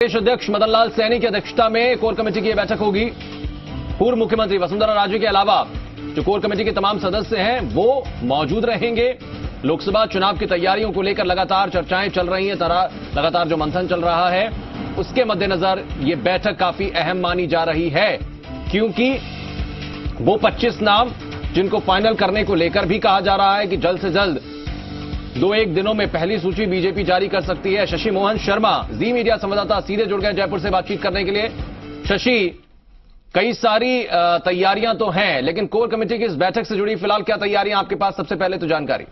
प्रदेश अध्यक्ष मदन लाल सैनी की अध्यक्षता में कोर कमेटी की बैठक होगी। पूर्व मुख्यमंत्री वसुंधरा राजे के अलावा जो कोर कमेटी के तमाम सदस्य हैं वो मौजूद रहेंगे। लोकसभा चुनाव की तैयारियों को लेकर लगातार चर्चाएं चल रही हैं, लगातार जो मंथन चल रहा है उसके मद्देनजर ये बैठक काफी अहम मानी जा रही है, क्योंकि वो 25 नाम जिनको फाइनल करने को लेकर भी कहा जा रहा है कि जल्द से जल्द 2-1 दिनों में पहली सूची बीजेपी जारी कर सकती है। शशि मोहन शर्मा जी मीडिया संवाददाता सीधे जुड़ गए जयपुर से बातचीत करने के लिए। शशि, कई सारी तैयारियां तो हैं, लेकिन कोर कमेटी की इस बैठक से जुड़ी फिलहाल क्या तैयारियां आपके पास, सबसे पहले तो जानकारी।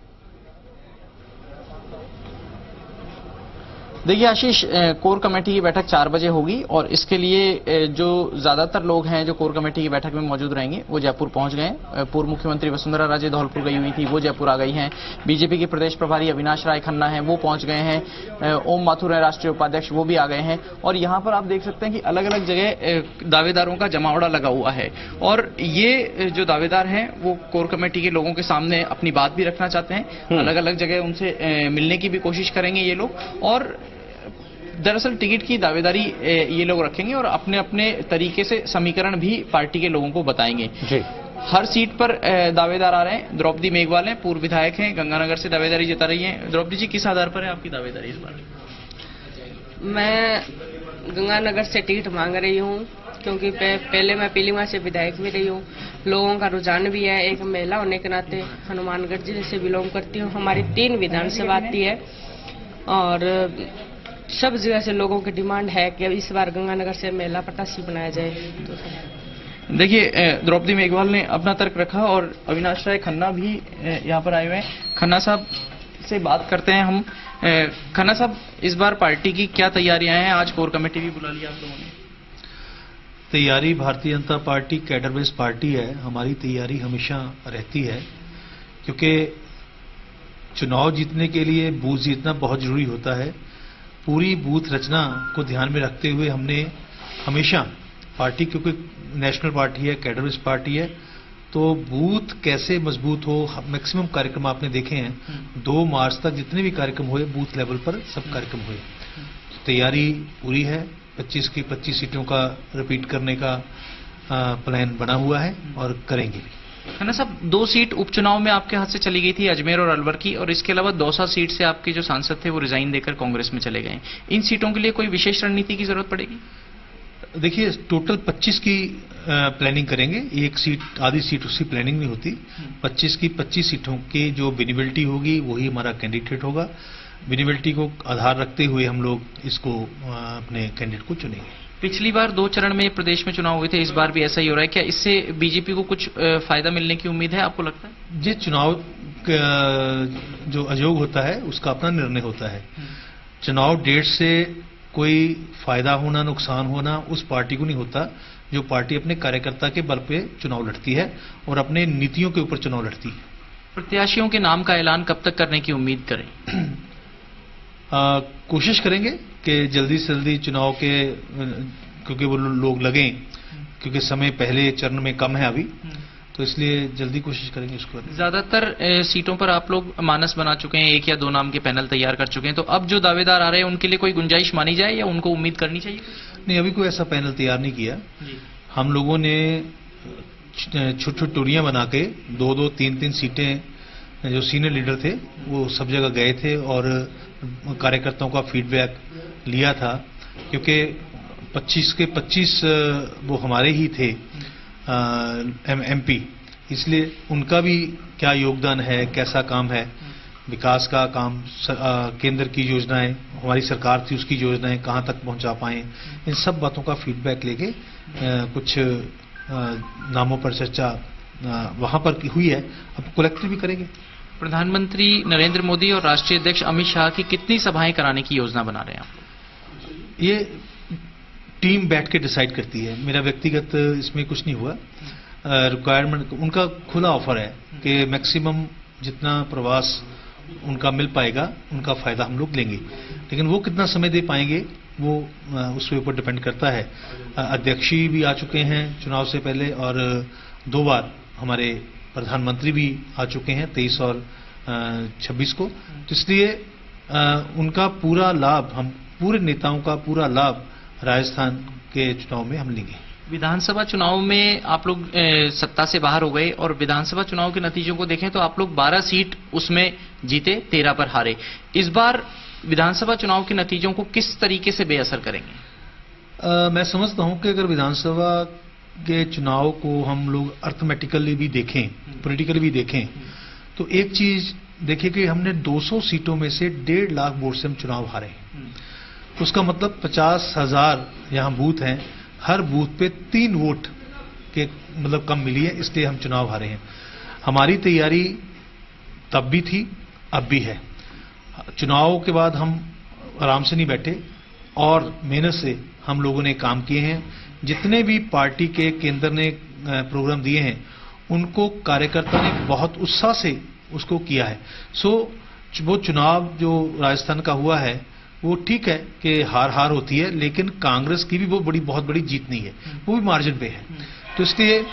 देखिए आशीष, कोर कमेटी की बैठक 4 बजे होगी और इसके लिए जो ज्यादातर लोग हैं जो कोर कमेटी की बैठक में मौजूद रहेंगे वो जयपुर पहुंच गए। पूर्व मुख्यमंत्री वसुंधरा राजे धौलपुर गई हुई थी, वो जयपुर आ गई हैं। बीजेपी के प्रदेश प्रभारी अविनाश राय खन्ना हैं, वो पहुंच गए हैं। ओम माथुर है राष्ट्रीय उपाध्यक्ष, वो भी आ गए हैं। और यहां पर आप देख सकते हैं कि अलग अलग जगह दावेदारों का जमावड़ा लगा हुआ है और ये जो दावेदार हैं वो कोर कमेटी के लोगों के सामने अपनी बात भी रखना चाहते हैं। अलग अलग जगह उनसे मिलने की भी कोशिश करेंगे ये लोग और दरअसल टिकट की दावेदारी ये लोग रखेंगे और अपने अपने तरीके से समीकरण भी पार्टी के लोगों को बताएंगे। जी। हर सीट पर दावेदार आ रहे हैं। द्रौपदी मेघवाल हैं, पूर्व विधायक हैं, गंगानगर से दावेदारी जता रही हैं। द्रौपदी जी, किस आधार पर है आपकी दावेदारी इस बार? मैं गंगानगर से टिकट मांग रही हूँ क्योंकि पहले मैं पीलीमा से विधायक भी रही हूँ। लोगों का रुझान भी है। एक महिला होने के नाते हनुमानगढ़ जिले से बिलोंग करती हूँ। हमारी 3 विधानसभा आती है और सब जगह से लोगों की डिमांड है कि इस बार गंगानगर से महिला प्रत्याशी बनाया जाए। तो देखिए, द्रौपदी मेघवाल ने अपना तर्क रखा और अविनाश राय खन्ना भी यहाँ पर आए हुए हैं। खन्ना साहब से बात करते हैं हम। खन्ना साहब, इस बार पार्टी की क्या तैयारियां हैं? आज कोर कमेटी भी बुला लिया आप लोगों ने। तैयारी, Bharatiya Janata party cadre base party है। हमारी तैयारी हमेशा रहती है क्योंकि चुनाव जीतने के लिए बूथ जीतना बहुत जरूरी होता है। पूरी बूथ रचना को ध्यान में रखते हुए हमने हमेशा पार्टी, क्योंकि नेशनल पार्टी है, कैडर बेस पार्टी है, तो बूथ कैसे मजबूत हो, मैक्सिमम कार्यक्रम आपने देखे हैं। 2 मार्च तक जितने भी कार्यक्रम हुए बूथ लेवल पर सब कार्यक्रम हुए। तो तैयारी पूरी है। 25 की 25 सीटों का रिपीट करने का प्लान बना हुआ है और करेंगे भी। है ना साहब, 2 सीट उपचुनाव में आपके हाथ से चली गई थी, अजमेर और अलवर की, और इसके अलावा दौसा सीट से आपके जो सांसद थे वो रिजाइन देकर कांग्रेस में चले गए। इन सीटों के लिए कोई विशेष रणनीति की जरूरत पड़ेगी? देखिए, टोटल 25 की प्लानिंग करेंगे। एक सीट, आधी सीट उसकी प्लानिंग नहीं होती। 25 की 25 सीटों की जो विनिबिलिटी होगी वही हमारा कैंडिडेट होगा। विनिबिलिटी को आधार रखते हुए हम लोग इसको अपने कैंडिडेट को चुनेंगे। पिछली बार 2 चरण में प्रदेश में चुनाव हुए थे, इस बार भी ऐसा ही हो रहा है। क्या इससे बीजेपी को कुछ फायदा मिलने की उम्मीद है, आपको लगता है? जिस चुनाव जो अयोग होता है उसका अपना निर्णय होता है। चुनाव डेट से कोई फायदा होना, नुकसान होना उस पार्टी को नहीं होता जो पार्टी अपने कार्यकर्ता के बल पे चुनाव लड़ती है और अपने नीतियों के ऊपर चुनाव लड़ती है। प्रत्याशियों के नाम का ऐलान कब तक करने की उम्मीद करें? कोशिश करेंगे कि जल्दी से जल्दी चुनाव के, क्योंकि वो लोग लगें, क्योंकि समय पहले चरण में कम है अभी, तो इसलिए जल्दी कोशिश करेंगे उसको। ज्यादातर सीटों पर आप लोग मानस बना चुके हैं, 1 या 2 नाम के पैनल तैयार कर चुके हैं, तो अब जो दावेदार आ रहे हैं उनके लिए कोई गुंजाइश मानी जाए या उनको उम्मीद करनी चाहिए? नहीं, अभी कोई ऐसा पैनल तैयार नहीं किया। हम लोगों ने छोटी टोलियां बना के 2-2, 3-3 सीटें, जो सीनियर लीडर थे वो सब जगह गए थे और कार्यकर्ताओं का फीडबैक लिया था, क्योंकि 25 के 25 वो हमारे ही थे एमपी, इसलिए उनका भी क्या योगदान है, कैसा काम है, विकास का काम, केंद्र की योजनाएं, हमारी सरकार थी उसकी योजनाएं कहां तक पहुंचा पाए, इन सब बातों का फीडबैक लेके कुछ नामों पर चर्चा वहां पर हुई है। अब कलेक्टर भी करेंगे। प्रधानमंत्री नरेंद्र मोदी और राष्ट्रीय अध्यक्ष अमित शाह की कितनी सभाएं कराने की योजना बना रहे हैं आप? ये टीम बैठ के डिसाइड करती है। मेरा व्यक्तिगत इसमें कुछ नहीं हुआ। रिक्वायरमेंट उनका खुला ऑफर है कि मैक्सिमम जितना प्रवास उनका मिल पाएगा उनका फायदा हम लोग लेंगे, लेकिन वो कितना समय दे पाएंगे वो उसके ऊपर डिपेंड करता है। अध्यक्ष भी आ चुके हैं चुनाव से पहले और 2 बार हमारे प्रधानमंत्री भी आ चुके हैं 23 और 26 को, तो इसलिए उनका पूरा लाभ, हम पूरे नेताओं का पूरा लाभ राजस्थान के चुनाव में हम लेंगे। विधानसभा चुनाव में आप लोग सत्ता से बाहर हो गए और विधानसभा चुनाव के नतीजों को देखें तो आप लोग 12 सीट उसमें जीते, 13 पर हारे। इस बार विधानसभा चुनाव के नतीजों को किस तरीके से बेअसर करेंगे? मैं समझता हूं कि अगर विधानसभा के चुनाव को हम लोग अर्थमेटिकली भी देखें, पॉलिटिकली भी देखें, तो एक चीज देखिए कि हमने 200 सीटों में से 1.5 लाख वोट से हम चुनाव हारे हैं। उसका मतलब 50,000 यहां बूथ हैं, हर बूथ पे 3 वोट के मतलब कम मिली है, इसलिए हम चुनाव हारे हैं। हमारी तैयारी तब भी थी, अब भी है। चुनाव के बाद हम आराम से नहीं बैठे और मेहनत से हम लोगों ने काम किए हैं। जितने भी पार्टी के केंद्र ने प्रोग्राम दिए हैं उनको कार्यकर्ता ने बहुत उत्साह से उसको किया है। वो चुनाव जो राजस्थान का हुआ है वो ठीक है कि हार होती है, लेकिन कांग्रेस की भी वो बहुत बड़ी जीत नहीं है, वो भी मार्जिन पे है। तो इसलिए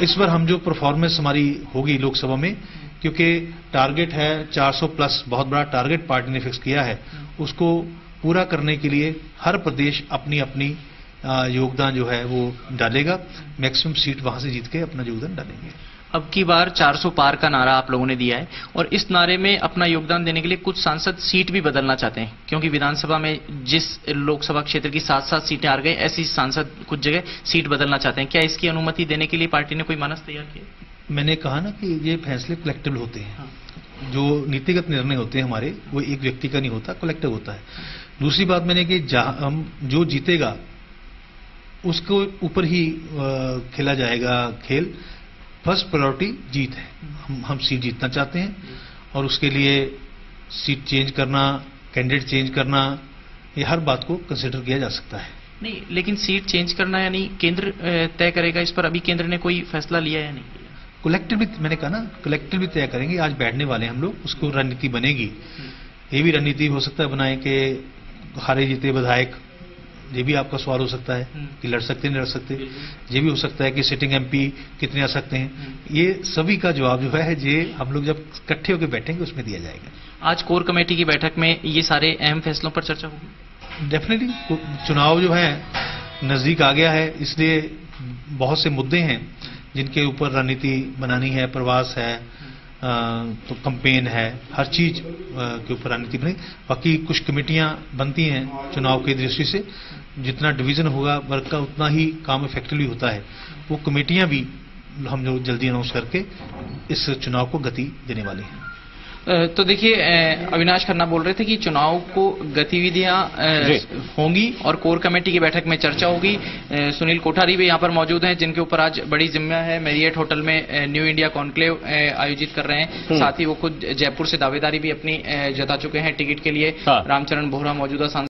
इस बार हम जो परफॉर्मेंस हमारी होगी लोकसभा में, क्योंकि टारगेट है 400 प्लस, बहुत बड़ा टारगेट पार्टी ने फिक्स किया है, उसको पूरा करने के लिए हर प्रदेश अपनी अपनी योगदान जो है वो डालेगा। मैक्सिमम सीट वहां से जीत के अपना योगदान डालेंगे। अब की बार 400 पार का नारा आप लोगों ने दिया है और इस नारे में अपना योगदान देने के लिए कुछ सांसद सीट भी बदलना चाहते हैं, क्योंकि विधानसभा में जिस लोकसभा क्षेत्र की 7-7 सीटें हार गई, ऐसी सांसद कुछ जगह सीट बदलना चाहते हैं। क्या इसकी अनुमति देने के लिए पार्टी ने कोई मानस तैयार किया? मैंने कहा ना कि ये फैसले कलेक्टिव होते हैं। हाँ। जो नीतिगत निर्णय होते हैं हमारे, वो एक व्यक्ति का नहीं होता, कलेक्टिव होता है। दूसरी बात मैंने कि हम जो जीतेगा उसको ऊपर ही खेला जाएगा खेल। फर्स्ट प्रायोरिटी जीत है। हम सीट जीतना चाहते हैं और उसके लिए सीट चेंज करना, कैंडिडेट चेंज करना, ये हर बात को कंसिडर किया जा सकता है। नहीं, लेकिन सीट चेंज करना यानी केंद्र तय करेगा। इस पर अभी केंद्र ने कोई फैसला लिया या नहीं? कलेक्टिव भी, मैंने कहा ना, कलेक्टिव भी तय करेंगे। आज बैठने वाले हम लोग, उसको रणनीति बनेगी। ये भी रणनीति हो सकता है बनाए कि हारे जीते विधायक, ये भी आपका सवाल हो सकता है कि लड़ सकते नहीं लड़ सकते। ये भी हो सकता है कि सिटिंग एमपी कितने आ सकते हैं। ये सभी का जवाब जो है ये हम लोग जब इकट्ठे होकर बैठेंगे उसमें दिया जाएगा। आज कोर कमेटी की बैठक में ये सारे अहम फैसलों पर चर्चा होगी। डेफिनेटली चुनाव जो है नजदीक आ गया है, इसलिए बहुत से मुद्दे हैं जिनके ऊपर रणनीति बनानी है। प्रवास है, तो कैंपेन है, हर चीज के ऊपर रणनीति बनी। बाकी कुछ कमेटियां बनती हैं चुनाव की दृष्टि से। जितना डिवीजन होगा वर्क का उतना ही काम इफेक्टिवली होता है। वो कमेटियां भी हम जो जल्दी अनाउंस करके इस चुनाव को गति देने वाले हैं। तो देखिए, अविनाश खन्ना बोल रहे थे कि चुनाव को गतिविधियां होंगी और कोर कमेटी की बैठक में चर्चा होगी। सुनील कोठारी भी यहां पर मौजूद हैं, जिनके ऊपर आज बड़ी जिम्मा है। मैरियट होटल में न्यू इंडिया कॉन्क्लेव आयोजित कर रहे हैं। साथ ही वो खुद जयपुर से दावेदारी भी अपनी जता चुके हैं टिकट के लिए। रामचरण बोहरा मौजूदा सांसद